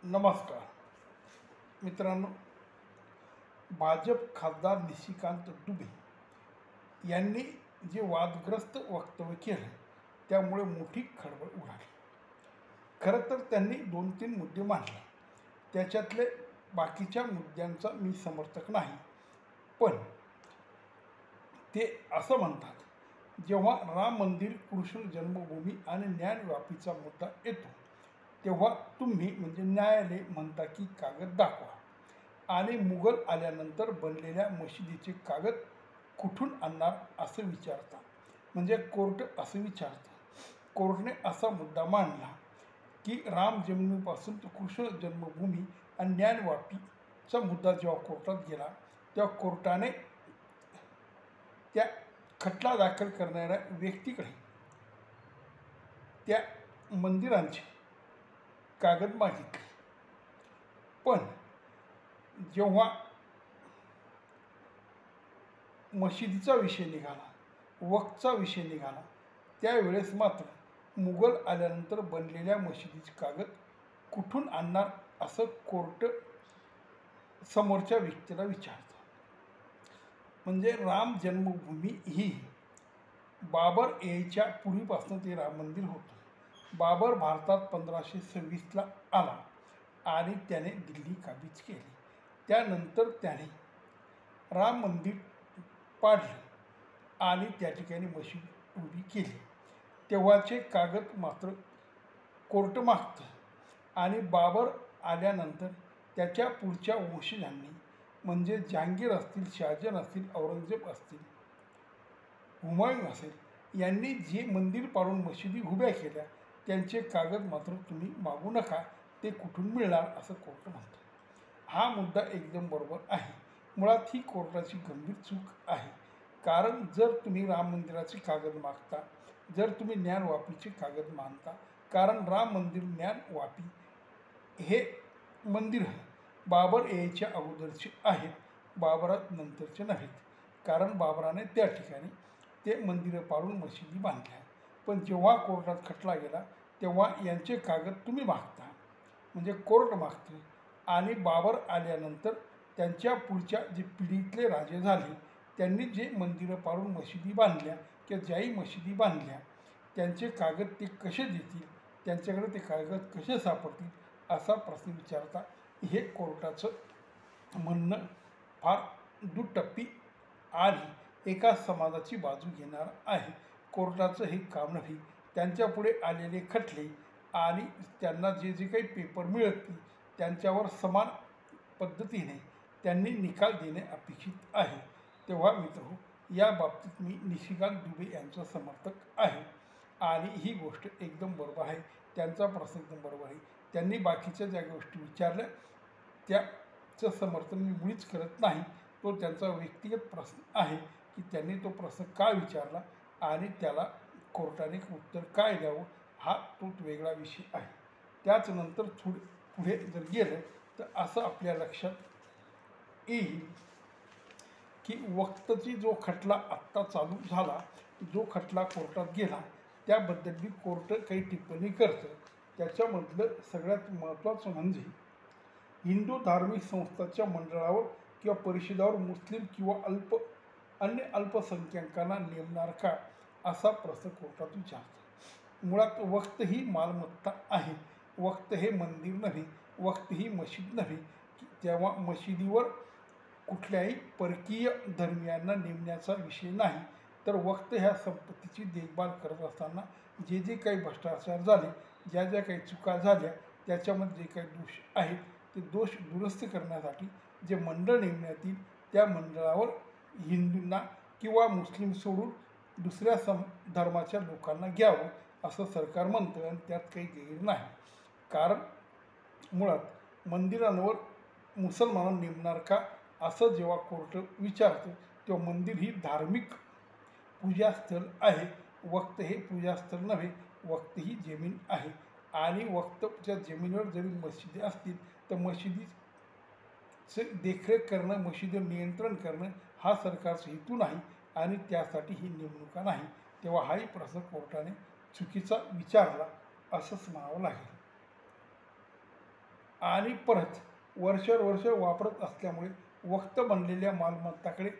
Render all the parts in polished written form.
नमस्कार मित्रांनो, भाजप खासदार निशिकांत दुबे यांनी जे वादग्रस्त वक्तव्य केलं त्यामुळे मोठी खळबळ उडाली. खरं तर त्यांनी 2-3 मुद्दे मांडले. त्याच्यातले बाकीच्या मुद्द्यांचा मी समर्थक नाही, पण ते असं म्हणतात, जेव्हा राम मंदिर, कृष्ण जन्मभूमी आणि ज्ञानव्यापीचा मुद्दा येतो तेव्हा तुम्ही म्हणजे न्यायालय म्हणता की कागद दाखवा आणि मुघल आल्यानंतर बनलेल्या मशिदीचे कागद कुठून आणणार असं विचारता. म्हणजे कोर्ट असं विचारतं. कोर्टने असा मुद्दा मांडला की राम जन्मभूमीपासून तर कृष्ण जन्मभूमी आणि ज्ञानवापीचा मुद्दा जेव्हा कोर्टात गेला तेव्हा कोर्टाने त्या खटला दाखल करणाऱ्या व्यक्तीकडे त्या मंदिरांचे कागद मागितले. पण जेव्हा मशिदीचा विषय निघाला, वक्फचा विषय निघाला, त्यावेळेस मात्र मुघल आल्यानंतर बनलेल्या मशिदीचे कागद कुठून आणणार असं कोर्ट समोरच्या व्यक्तीला विचारतं. म्हणजे राम जन्मभूमी ही बाबर यायच्या पूर्वीपासून ते राम मंदिर होतं. बाबर भारतात 1526ला आला आणि त्याने दिल्ली काबीज केली. त्यानंतर त्याने राम मंदिर पाडलं आणि त्या ठिकाणी मशीद उभी केली. तेव्हाचे कागद मात्र कोर्ट मागतं आणि बाबर आल्यानंतर त्याच्या पुढच्या वंशजांनी म्हणजे जहांगीर असतील, शहाजहान असतील, औरंगजेब असतील, हुमायून असेल यांनी जे मंदिर पाडून मशिदी उभ्या केल्या त्यांचे कागद मात्र तुम्ही मागू नका, ते कुठून मिळणार असं कोर्ट म्हणतं. हा मुद्दा एकदम बरोबर आहे. मुळात ही कोर्टाची गंभीर चूक आहे. कारण जर तुम्ही राम मंदिराचे कागद मागता, जर तुम्ही ज्ञानवापीचे कागद मागता, कारण राम मंदिर, ज्ञानवापी हे मंदिर बाबर यायच्या अगोदरचे आहेत, बाबरात नंतरचे नाहीत. कारण बाबराने त्या ठिकाणी ते मंदिरं पाडून मशिदी बांधल्या. पण जेव्हा कोर्टात खटला गेला तेव्हा यांचे कागद तुम्ही मागता, म्हणजे कोर्ट मागते. आणि बाबर आल्यानंतर त्यांच्या पुढच्या जे पिढीतले राजे झाले त्यांनी जे मंदिरं पाडून मशिदी बांधल्या किंवा ज्याही मशिदी बांधल्या त्यांचे कागद ते कसे देतील, त्यांच्याकडे ते कागद कसे सापडतील असा प्रश्न विचारता. हे कोर्टाचं म्हणणं फार दुटप्पी आणि एका समाजाची बाजू घेणार आहे. कोर्टाचं हे काम नाही. त्यांच्यापुढे आलेले खटले आणि त्यांना जे जे काही पेपर मिळतील त्यांच्यावर समान पद्धतीने त्यांनी निकाल देणे अपेक्षित आहे. तेव्हा मित्रहो, या बाबतीत मी निशिकांत दुबे यांचा समर्थक आहे आणि ही गोष्ट एकदम बरोबर आहे. त्यांचा प्रश्न एकदम बरोबर आहे. त्यांनी बाकीच्या ज्या गोष्टी विचारल्या त्याचं समर्थन मी मुळीच करत नाही. तो त्यांचा व्यक्तिगत प्रश्न आहे की त्यांनी तो प्रश्न का विचारला आणि त्याला कोर्टाने उत्तर काय द्यावं हा तो वेगळा विषय आहे. त्याचनंतर पुढे जर गेलं तर असं आपल्या लक्षात येईल की वक्फची जो खटला आत्ता चालू झाला, जो खटला कोर्टात गेला त्याबद्दल बी कोर्ट काही टिप्पणी करतं. त्याच्यामधलं सगळ्यात महत्त्वाचं म्हणजे हिंदू धार्मिक संस्थांच्या मंडळावर किंवा परिषदावर मुस्लिम किंवा अन्य अल्पसंख्याकांना नेमणार का असा प्रश्न कोर्टात विचारतो. मुळात वक्फ ही मालमत्ता आहे. वक्फ हे मंदिर नव्हे, वक्फ ही मशीद नव्हे. तेव्हा मशिदीवर कुठल्याही परकीय धर्मियांना नेमण्याचा विषय नाही. तर वक्फ ह्या संपत्तीची देखभाल करत असताना जे जे काही भ्रष्टाचार झाले, ज्या ज्या काही चुका झाल्या त्याच्यामध्ये जे काही दोष आहेत ते दोष दुरुस्त करण्यासाठी जे मंडळ नेमण्यात येईल त्या मंडळावर हिंदूंना किंवा मुस्लिम सोडून दुसऱ्या धर्माच्या लोकांना घ्यावं असं सरकार म्हणतं आणि त्यात काही गैर नाही. कारण मुळात मंदिरांवर मुसलमानांना नेमणार का असं जेव्हा कोर्ट विचारतं तेव्हा मंदिर ही धार्मिक पूजास्थळ आहे. वक्फ हे पूजास्थळ नव्हे, वक्फ ही जमीन आहे आणि वक्फच्या जमिनीवर जरी मशिदी असतील तर मशिदीचं देखरेख करणं, मशिदीवर नियंत्रण करणं हा सरकारचा हेतू नाही आणि त्यासाठी ही नेमणुका नाही. तेव्हा हाही प्रश्न कोर्टाने चुकीचा विचारला असंच म्हणावं लागेल. आणि परत वर्ष वापरत असल्यामुळे वक्त बनलेल्या मालमत्ताकडे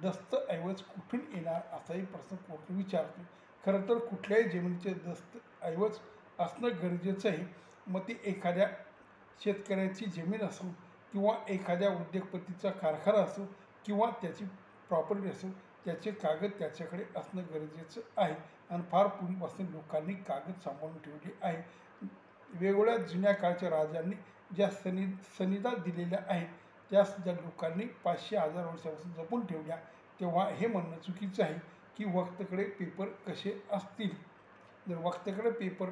दस्तऐवज कुठून येणार असाही प्रश्न कोर्ट विचारतो. खरं तर कुठल्याही जमिनीचे दस्तऐवज असणं गरजेचं आहे. मग ती एखाद्या शेतकऱ्याची जमीन असो किंवा एखाद्या उद्योगपतीचा कारखाना असो किंवा त्याची प्रॉपर्टी असो, त्याचे कागद त्याच्याकडे असणं गरजेचं आहे. आणि फार पूर्वीपासून लोकांनी कागद सांभाळून ठेवले आहे. वेगवेगळ्या जुन्या काळच्या राजांनी ज्या सनिदा दिलेल्या आहेत त्यासुद्धा लोकांनी 500-1000 वर्षापासून जपून ठेवल्या. तेव्हा हे म्हणणं चुकीचं आहे की वक्तकडे पेपर कसे असतील. जर वक्तकडे पेपर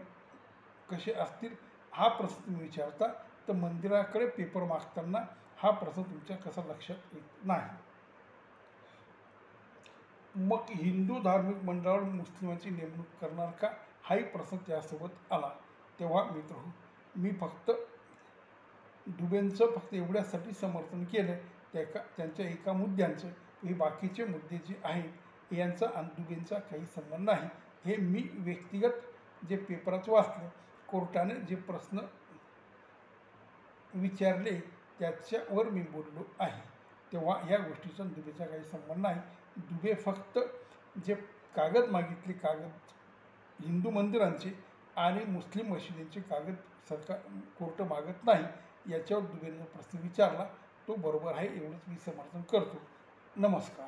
कसे असतील हा प्रश्न तुम्ही विचारता, तर मंदिराकडे पेपर मागताना हा प्रश्न तुमच्या कसा लक्षात येत नाही. मग हिंदू धार्मिक मंडळावर मुस्लिमांची नेमणूक करणार का, हाही प्रश्न त्यासोबत आला. तेव्हा मित्र मी फक्त दुबेंचं एवढ्यासाठी समर्थन केलं त्यांच्या एका मुद्द्यांचं. हे बाकीचे मुद्दे जे आहेत यांचा आणि दुबेंचा काही संबंध नाही. हे मी व्यक्तिगत जे पेपरात वाचलं, कोर्टाने जे प्रश्न विचारले त्याच्यावर मी बोललो आहे. तेव्हा या गोष्टीचा दुबेचा काही संबंध नाही. दुबे फक्त जे कागद मागितले, कागद हिंदू मंदिरांचे आणि मुस्लिम मशिदींचे कागद सरकार कोर्ट मागत नाही. याच्यावर दुबेने प्रश्न विचारला तो बरोबर आहे, एवढंच मी समर्थन करतो. नमस्कार.